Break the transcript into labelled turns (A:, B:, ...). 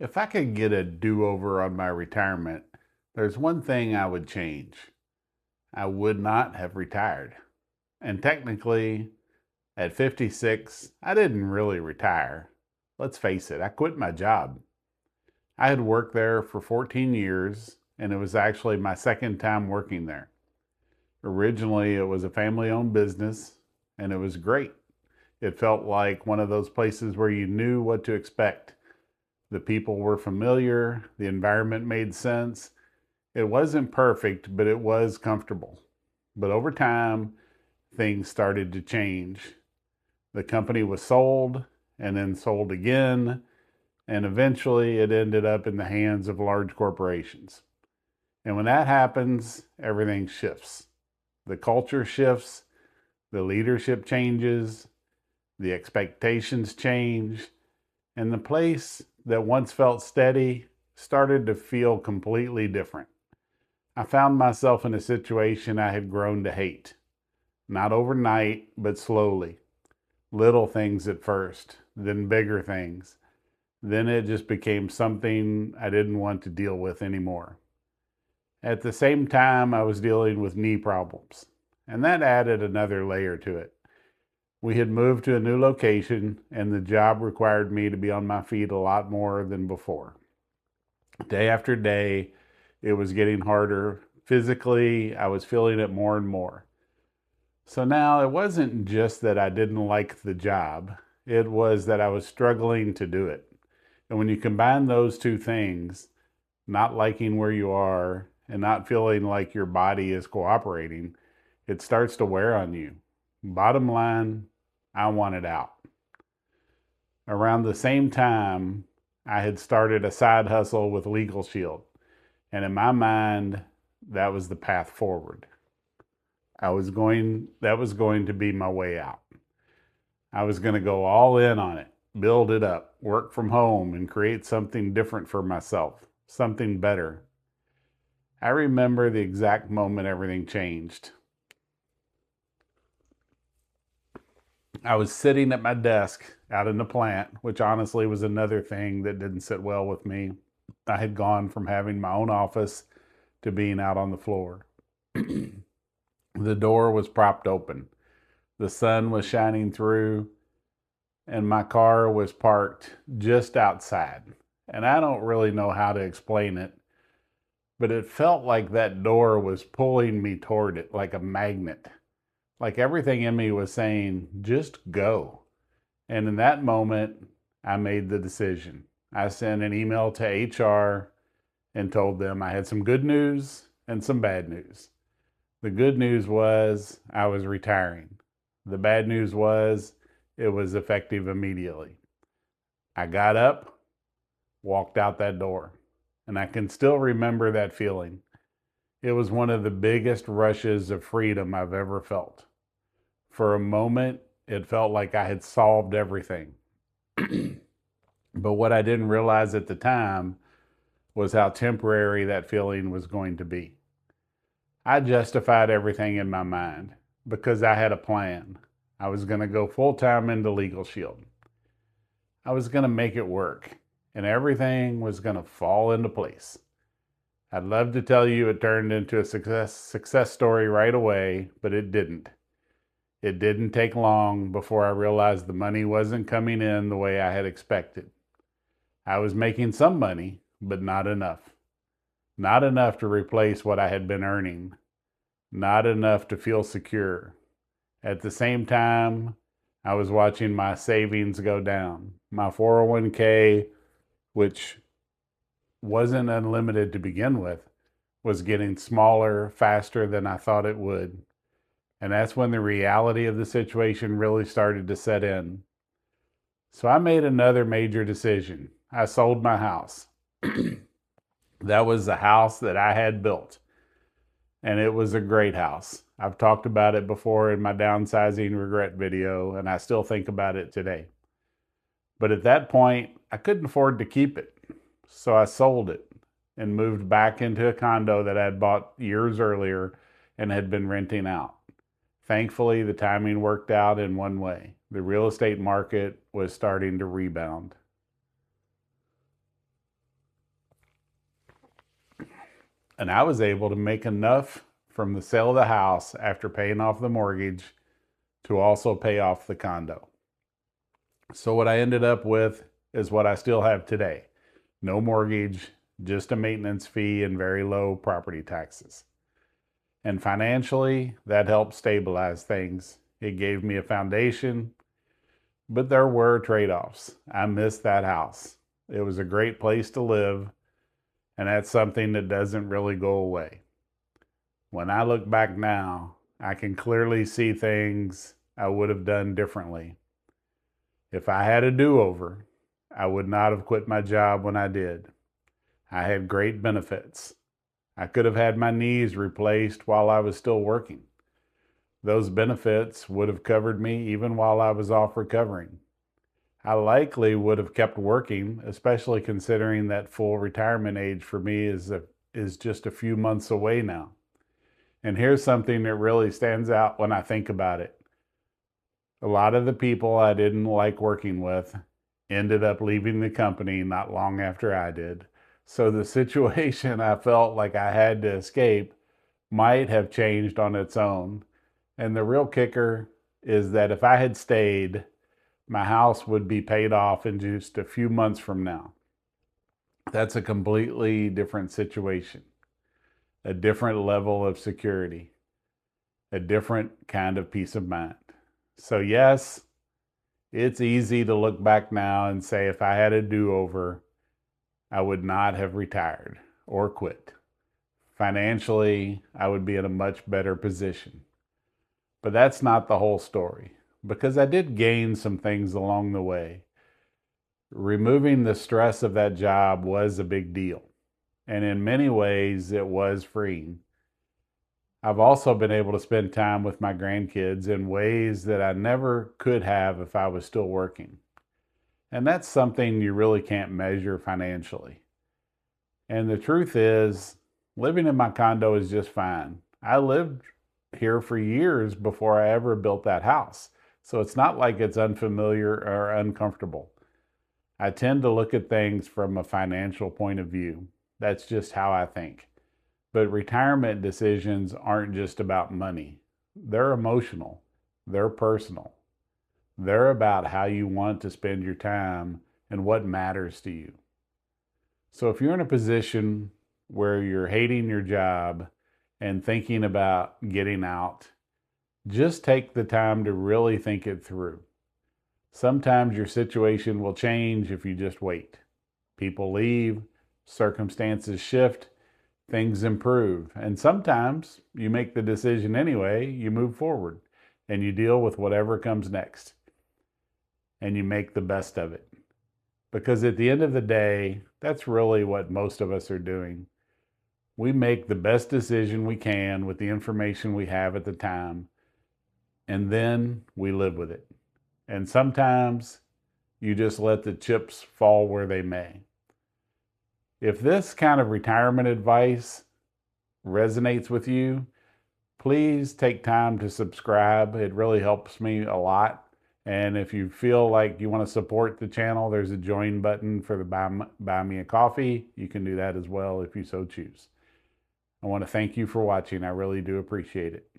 A: If I could get a do-over on my retirement, there's one thing I would change. I would not have retired. And technically, at 56, I didn't really retire. Let's face it, I quit my job. I had worked there for 14 years, and it was actually my second time working there. Originally, it was a family-owned business, and it was great. It felt like one of those places where you knew what to expect. The people were familiar, the environment made sense. It wasn't perfect, but it was comfortable. But over time, things started to change. The company was sold and then sold again, and eventually it ended up in the hands of large corporations. And when that happens, everything shifts. The culture shifts, the leadership changes, the expectations change, and the place that once felt steady started to feel completely different. I found myself in a situation I had grown to hate. Not overnight, but slowly. Little things at first, then bigger things. Then it just became something I didn't want to deal with anymore. At the same time, I was dealing with knee problems, and that added another layer to it. We had moved to a new location, and the job required me to be on my feet a lot more than before. Day after day, it was getting harder. Physically, I was feeling it more and more. So now it wasn't just that I didn't like the job, it was that I was struggling to do it. And when you combine those two things, not liking where you are and not feeling like your body is cooperating, it starts to wear on you. Bottom line, I wanted out. Around the same time, I had started a side hustle with LegalShield. And in my mind, that was the path forward. That was going to be my way out. I was going to go all in on it, build it up, work from home, and create something different for myself, something better. I remember the exact moment everything changed. I was sitting at my desk out in the plant, which honestly was another thing that didn't sit well with me. I had gone from having my own office to being out on the floor. The door was propped open. The sun was shining through, and my car was parked just outside. And I don't really know how to explain it, but it felt like that door was pulling me toward it like a magnet. Like everything in me was saying, just go. And in that moment, I made the decision. I sent an email to HR and told them I had some good news and some bad news. The good news was I was retiring. The bad news was it was effective immediately. I got up, walked out that door, and I can still remember that feeling. It was one of the biggest rushes of freedom I've ever felt. For a moment, it felt like I had solved everything. But what I didn't realize at the time was how temporary that feeling was going to be. I justified everything in my mind because I had a plan. I was going to go full time into LegalShield. I was going to make it work, and everything was going to fall into place. I'd love to tell you it turned into a success story right away, but it didn't. It didn't take long before I realized the money wasn't coming in the way I had expected. I was making some money, but not enough. Not enough to replace what I had been earning. Not enough to feel secure. At the same time, I was watching my savings go down. My 401k, which wasn't unlimited to begin with, was getting smaller faster than I thought it would. And that's when the reality of the situation really started to set in. So I made another major decision. I sold my house. That was the house that I had built. And it was a great house. I've talked about it before in my downsizing regret video, and I still think about it today. But at that point, I couldn't afford to keep it. So I sold it and moved back into a condo that I had bought years earlier and had been renting out. Thankfully, the timing worked out in one way. The real estate market was starting to rebound. And I was able to make enough from the sale of the house after paying off the mortgage to also pay off the condo. So what I ended up with is what I still have today. No mortgage, just a maintenance fee and very low property taxes. And financially, that helped stabilize things. It gave me a foundation, but there were trade-offs. I missed that house. It was a great place to live, and that's something that doesn't really go away. When I look back now, I can clearly see things I would have done differently. If I had a do-over, I would not have quit my job when I did. I had great benefits. I could have had my knees replaced while I was still working. Those benefits would have covered me even while I was off recovering. I likely would have kept working, especially considering that full retirement age for me is just a few months away now. And here's something that really stands out when I think about it. A lot of the people I didn't like working with ended up leaving the company not long after I did. So the situation I felt like I had to escape might have changed on its own. And the real kicker is that if I had stayed, my house would be paid off in just a few months from now. That's a completely different situation, a different level of security, a different kind of peace of mind. So yes, it's easy to look back now and say if I had a do-over, I would not have retired or quit. Financially, I would be in a much better position. But that's not the whole story, because I did gain some things along the way. Removing the stress of that job was a big deal, and in many ways it was freeing. I've also been able to spend time with my grandkids in ways that I never could have if I was still working. And that's something you really can't measure financially. And the truth is, living in my condo is just fine. I lived here for years before I ever built that house. So it's not like it's unfamiliar or uncomfortable. I tend to look at things from a financial point of view. That's just how I think. But retirement decisions aren't just about money. They're emotional. They're personal. They're about how you want to spend your time and what matters to you. So if you're in a position where you're hating your job and thinking about getting out, just take the time to really think it through. Sometimes your situation will change if you just wait. People leave, circumstances shift, things improve, and sometimes you make the decision anyway, you move forward, and you deal with whatever comes next. And you make the best of it. Because at the end of the day, that's really what most of us are doing. We make the best decision we can with the information we have at the time, and then we live with it. And sometimes you just let the chips fall where they may. If this kind of retirement advice resonates with you, please take time to subscribe. It really helps me a lot. And if you feel like you want to support the channel, there's a join button for the buy me a coffee. You can do that as well if you so choose. I want to thank you for watching. I really do appreciate it.